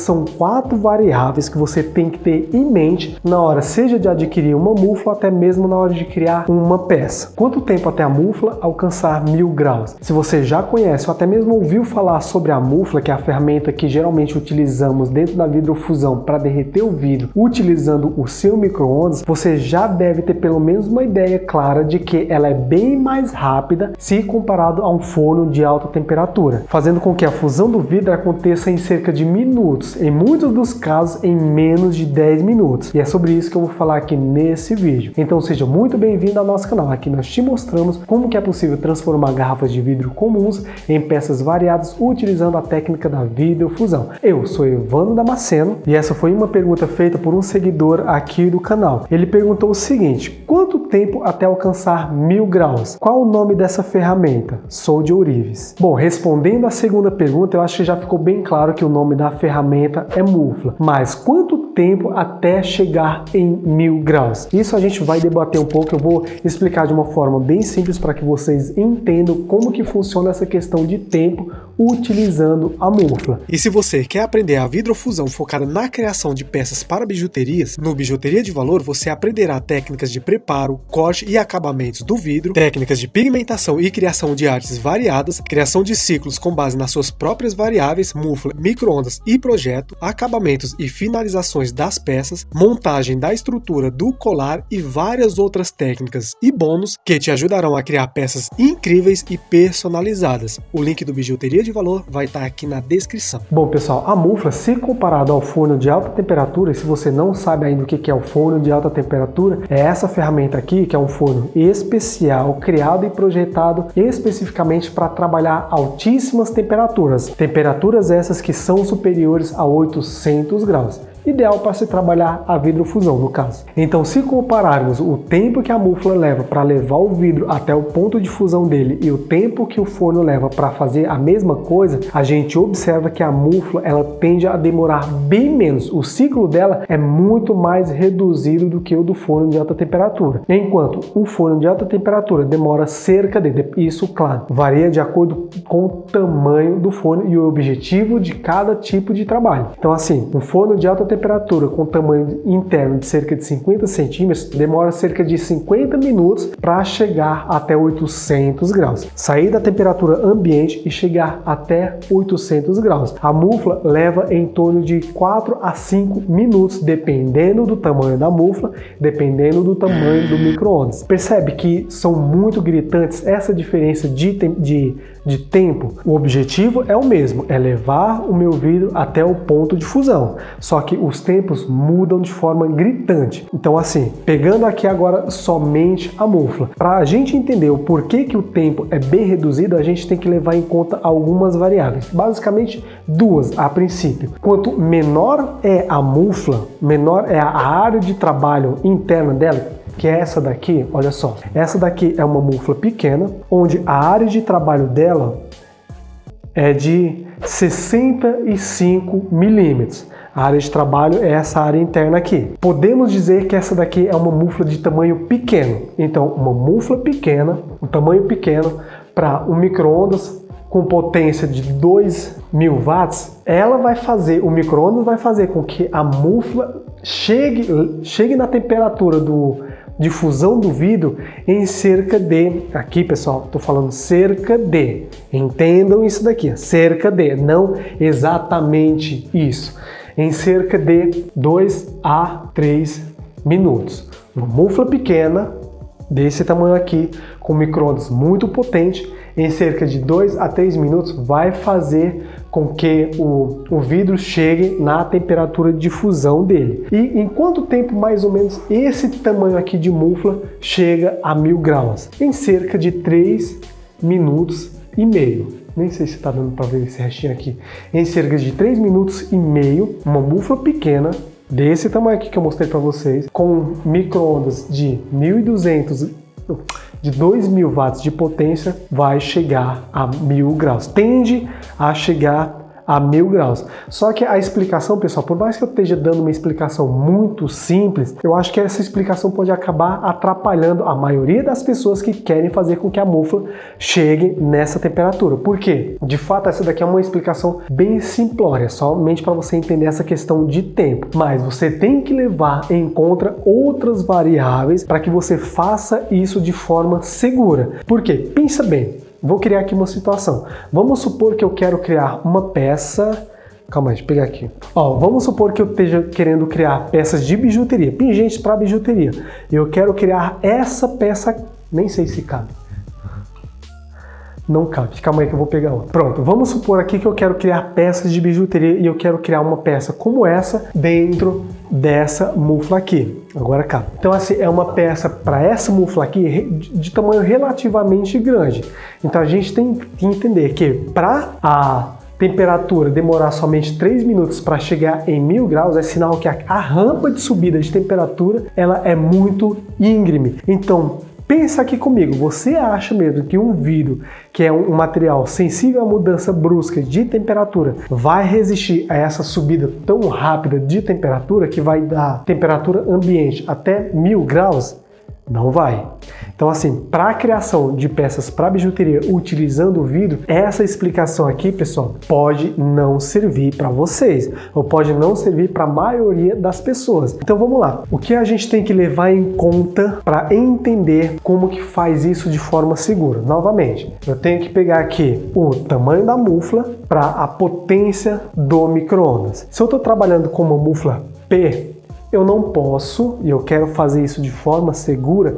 São 4 variáveis que você tem que ter em mente na hora, seja de adquirir uma mufla ou até mesmo na hora de criar uma peça. Quanto tempo até a mufla alcançar 1000 graus? Se você já conhece ou até mesmo ouviu falar sobre a mufla, que é a ferramenta que geralmente utilizamos dentro da vidrofusão para derreter o vidro, utilizando o seu micro-ondas, você já deve ter pelo menos uma ideia clara de que ela é bem mais rápida se comparado a um forno de alta temperatura, fazendo com que a fusão do vidro aconteça em cerca de minutos, em muitos dos casos em menos de 10 minutos. E é sobre isso que eu vou falar aqui nesse vídeo. Então seja muito bem-vindo ao nosso canal. Aqui nós te mostramos como que é possível transformar garrafas de vidro comuns em peças variadas utilizando a técnica da vidrofusão. Eu sou Evandro Damasceno e essa foi uma pergunta feita por um seguidor aqui do canal. Ele perguntou o seguinte: quanto tempo até alcançar 1000 graus? Qual o nome dessa ferramenta? Sou de Ourives. Bom, respondendo a segunda pergunta, eu acho que já ficou bem claro que o nome da ferramenta é mufla. Mas quanto tempo até chegar em 1000 graus? Isso a gente vai debater um pouco. Eu vou explicar de uma forma bem simples para que vocês entendam como que funciona essa questão de tempo utilizando a mufla. E se você quer aprender a vidrofusão focada na criação de peças para bijuterias, no Bijuteria de Valor você aprenderá técnicas de preparo, corte e acabamentos do vidro, técnicas de pigmentação e criação de artes variadas, criação de ciclos com base nas suas próprias variáveis, mufla, micro-ondas e projeto, acabamentos e finalizações das peças, montagem da estrutura do colar e várias outras técnicas e bônus que te ajudarão a criar peças incríveis e personalizadas. O link do Bijuteria de Valor vai estar aqui na descrição. Bom, pessoal, a mufla, se comparado ao forno de alta temperatura, e se você não sabe ainda o que é o forno de alta temperatura, é essa ferramenta aqui, que é um forno especial, criado e projetado especificamente para trabalhar altíssimas temperaturas. Temperaturas essas que são superiores a 800 graus. Ideal para se trabalhar a vidrofusão, no caso. Então, se compararmos o tempo que a mufla leva para levar o vidro até o ponto de fusão dele e o tempo que o forno leva para fazer a mesma coisa, a gente observa que a mufla ela tende a demorar bem menos. O ciclo dela é muito mais reduzido do que o do forno de alta temperatura. Enquanto o forno de alta temperatura demora cerca de, isso claro, varia de acordo com o tamanho do forno e o objetivo de cada tipo de trabalho. Então, assim, um forno de alta temperatura com tamanho interno de cerca de 50 centímetros demora cerca de 50 minutos para chegar até 800 graus. Sair da temperatura ambiente e chegar até 800 graus. A mufla leva em torno de 4 a 5 minutos, dependendo do tamanho da mufla, dependendo do tamanho do micro-ondas. Percebe que são muito gritantes essa diferença de tempo? O objetivo é o mesmo, é levar o meu vidro até o ponto de fusão. Só que os tempos mudam de forma gritante. Então, assim, pegando aqui agora somente a mufla, para a gente entender o porquê que o tempo é bem reduzido, a gente tem que levar em conta algumas variáveis, basicamente duas a princípio. Quanto menor é a mufla, menor é a área de trabalho interna dela, que é essa daqui. Olha só, essa daqui é uma mufla pequena, onde a área de trabalho dela é de 65 milímetros. A área de trabalho é essa área interna aqui. Podemos dizer que essa daqui é uma mufla de tamanho pequeno. Então, uma mufla pequena, um tamanho pequeno, para um micro-ondas com potência de 2000 watts, ela vai fazer, o micro-ondas vai fazer com que a mufla chegue na temperatura de fusão do vidro em cerca de, aqui pessoal, estou falando cerca de, entendam isso daqui, cerca de, não exatamente isso, em cerca de 2 a 3 minutos. Uma mufla pequena, desse tamanho aqui, com micro-ondas muito potente, em cerca de 2 a 3 minutos vai fazer com que o vidro chegue na temperatura de fusão dele. E em quanto tempo mais ou menos esse tamanho aqui de mufla chega a 1000 graus? Em cerca de 3 minutos e meio. Nem sei se está dando para ver esse restinho aqui. Em cerca de 3 minutos e meio, uma mufla pequena, desse tamanho aqui que eu mostrei para vocês, com micro-ondas de 2000 watts de potência, vai chegar a 1000 graus. Tende a chegar a 1000 graus. Só que a explicação, pessoal, por mais que eu esteja dando uma explicação muito simples, eu acho que essa explicação pode acabar atrapalhando a maioria das pessoas que querem fazer com que a mufla chegue nessa temperatura. Por quê? De fato, essa daqui é uma explicação bem simplória, somente para você entender essa questão de tempo. Mas você tem que levar em conta outras variáveis para que você faça isso de forma segura. Por quê? Pensa bem. Vou criar aqui uma situação. Vamos supor que eu quero criar uma peça... Calma aí, deixa eu pegar aqui. Ó, vamos supor que eu esteja querendo criar peças de bijuteria, pingentes para bijuteria. Eu quero criar essa peça... Nem sei se cabe. Não cabe. Calma aí que eu vou pegar outra. Pronto, vamos supor aqui que eu quero criar peças de bijuteria e eu quero criar uma peça como essa dentro dessa mufla aqui. Agora cabe. Então assim, é uma peça para essa mufla aqui de tamanho relativamente grande. Então a gente tem que entender que para a temperatura demorar somente 3 minutos para chegar em 1000 graus, é sinal que a rampa de subida de temperatura ela é muito íngreme. Então, pensa aqui comigo, você acha mesmo que um vidro, que é um material sensível à mudança brusca de temperatura, vai resistir a essa subida tão rápida de temperatura, que vai dar temperatura ambiente até 1000 graus? Não vai. Então assim, para a criação de peças para bijuteria utilizando o vidro, essa explicação aqui, pessoal, pode não servir para vocês, ou pode não servir para a maioria das pessoas. Então vamos lá. O que a gente tem que levar em conta para entender como que faz isso de forma segura? Novamente, eu tenho que pegar aqui o tamanho da mufla para a potência do micro-ondas. Se eu estou trabalhando com uma mufla P, eu não posso, e eu quero fazer isso de forma segura,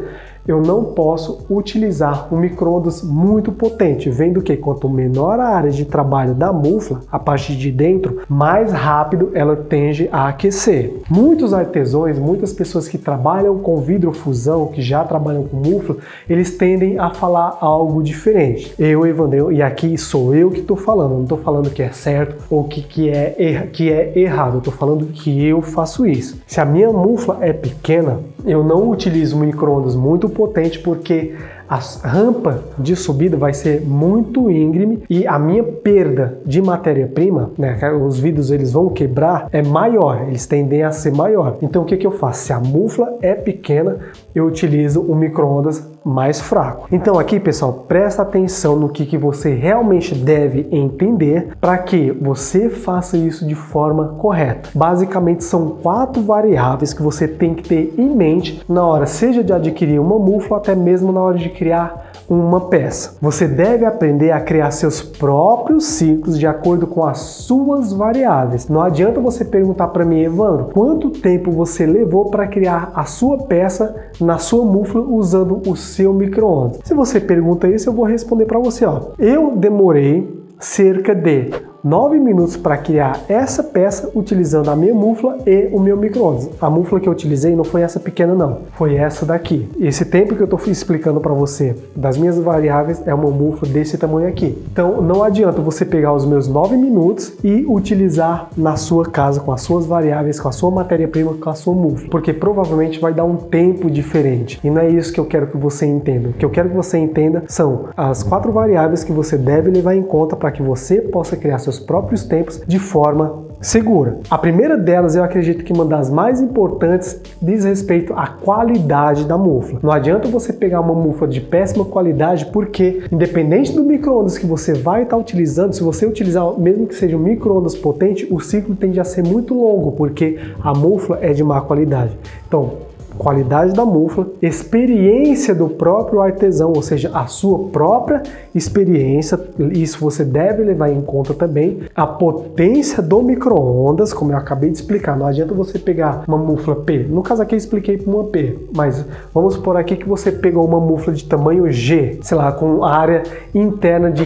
eu não posso utilizar um micro-ondas muito potente, vendo que quanto menor a área de trabalho da mufla, a parte de dentro, mais rápido ela tende a aquecer. Muitos artesãos, muitas pessoas que trabalham com vidrofusão, que já trabalham com mufla, eles tendem a falar algo diferente. Eu, Evandro, e aqui sou eu que estou falando, não estou falando que é certo ou que é errado, eu estou falando que eu faço isso. Se a minha mufla é pequena, eu não utilizo um micro-ondas muito potente porque a rampa de subida vai ser muito íngreme e a minha perda de matéria-prima, né, os vidros eles vão quebrar, é maior, eles tendem a ser maior. Então o que que eu faço? Se a mufla é pequena, eu utilizo um micro-ondas mais fraco. Então aqui, pessoal, presta atenção no que você realmente deve entender para que você faça isso de forma correta. Basicamente são 4 variáveis que você tem que ter em mente na hora, seja de adquirir uma mufla, até mesmo na hora de criar uma peça. Você deve aprender a criar seus próprios ciclos de acordo com as suas variáveis. Não adianta você perguntar para mim, Evandro, quanto tempo você levou para criar a sua peça na sua mufla usando o seu micro-ondas. Se você pergunta isso, eu vou responder para você, ó. Eu demorei cerca de 9 minutos para criar essa peça utilizando a minha mufla e o meu micro-ondas. A mufla que eu utilizei não foi essa pequena não, foi essa daqui. Esse tempo que eu estou explicando para você das minhas variáveis é uma mufla desse tamanho aqui. Então não adianta você pegar os meus 9 minutos e utilizar na sua casa com as suas variáveis, com a sua matéria-prima, com a sua mufla, porque provavelmente vai dar um tempo diferente. E não é isso que eu quero que você entenda. O que eu quero que você entenda são as 4 variáveis que você deve levar em conta para que você possa criar seus próprios tempos de forma segura. A primeira delas, eu acredito que uma das mais importantes, diz respeito à qualidade da mufla. Não adianta você pegar uma mufla de péssima qualidade, porque independente do micro-ondas que você vai estar utilizando, se você utilizar mesmo que seja um micro-ondas potente, o ciclo tende a ser muito longo, porque a mufla é de má qualidade. Então, qualidade da mufla, experiência do próprio artesão, ou seja, a sua própria experiência, isso você deve levar em conta também. A potência do micro-ondas, como eu acabei de explicar, não adianta você pegar uma mufla P, no caso aqui eu expliquei para uma P, mas vamos supor aqui que você pegou uma mufla de tamanho G, sei lá, com área interna de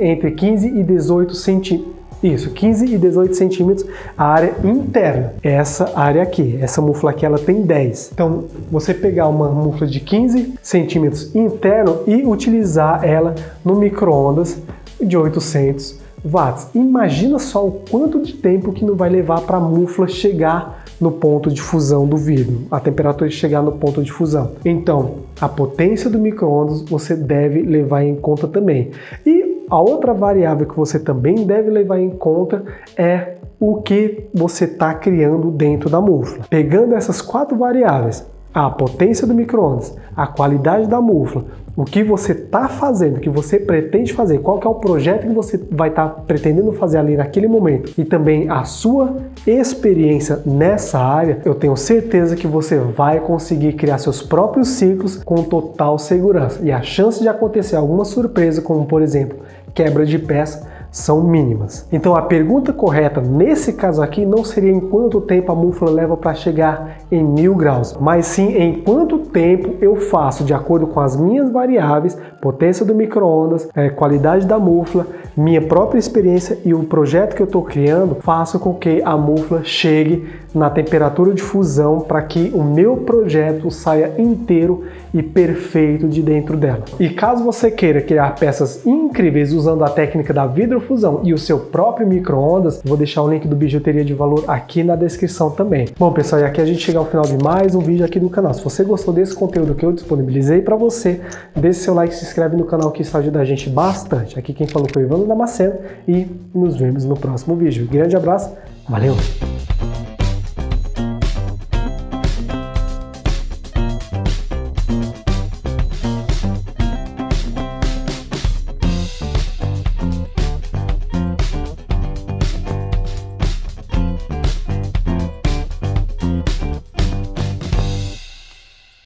entre 15 e 18 centímetros. Isso, 15 e 18 centímetros a área interna. Essa área aqui, essa mufla aqui, ela tem 10. Então, você pegar uma mufla de 15 centímetros interno e utilizar ela no micro-ondas de 800 watts. Imagina só o quanto de tempo que não vai levar para a mufla chegar no ponto de fusão do vidro, a temperatura chegar no ponto de fusão. Então, a potência do micro-ondas você deve levar em conta também. E a outra variável que você também deve levar em conta é o que você está criando dentro da mufla. Pegando essas 4 variáveis, a potência do micro-ondas, a qualidade da mufla, o que você está fazendo, o que você pretende fazer, qual que é o projeto que você vai estar pretendendo fazer ali naquele momento e também a sua experiência nessa área, eu tenho certeza que você vai conseguir criar seus próprios ciclos com total segurança. E a chance de acontecer alguma surpresa, como por exemplo, quebra de peça, são mínimas. Então a pergunta correta nesse caso aqui não seria em quanto tempo a mufla leva para chegar em 1000 graus, mas sim em quanto tempo eu faço de acordo com as minhas variáveis, potência do micro-ondas, qualidade da mufla, minha própria experiência e o projeto que eu estou criando, faço com que a mufla chegue na temperatura de fusão para que o meu projeto saia inteiro e perfeito de dentro dela. E caso você queira criar peças incríveis usando a técnica da vidrofusão e o seu próprio micro-ondas, vou deixar o link do Bijuteria de Valor aqui na descrição também. Bom pessoal, e aqui a gente chega ao final de mais um vídeo aqui do canal. Se você gostou desse conteúdo que eu disponibilizei para você, deixe seu like, se inscreve no canal que isso ajuda a gente bastante. Aqui quem falou foi o Evandro Damasceno e nos vemos no próximo vídeo. Grande abraço, valeu!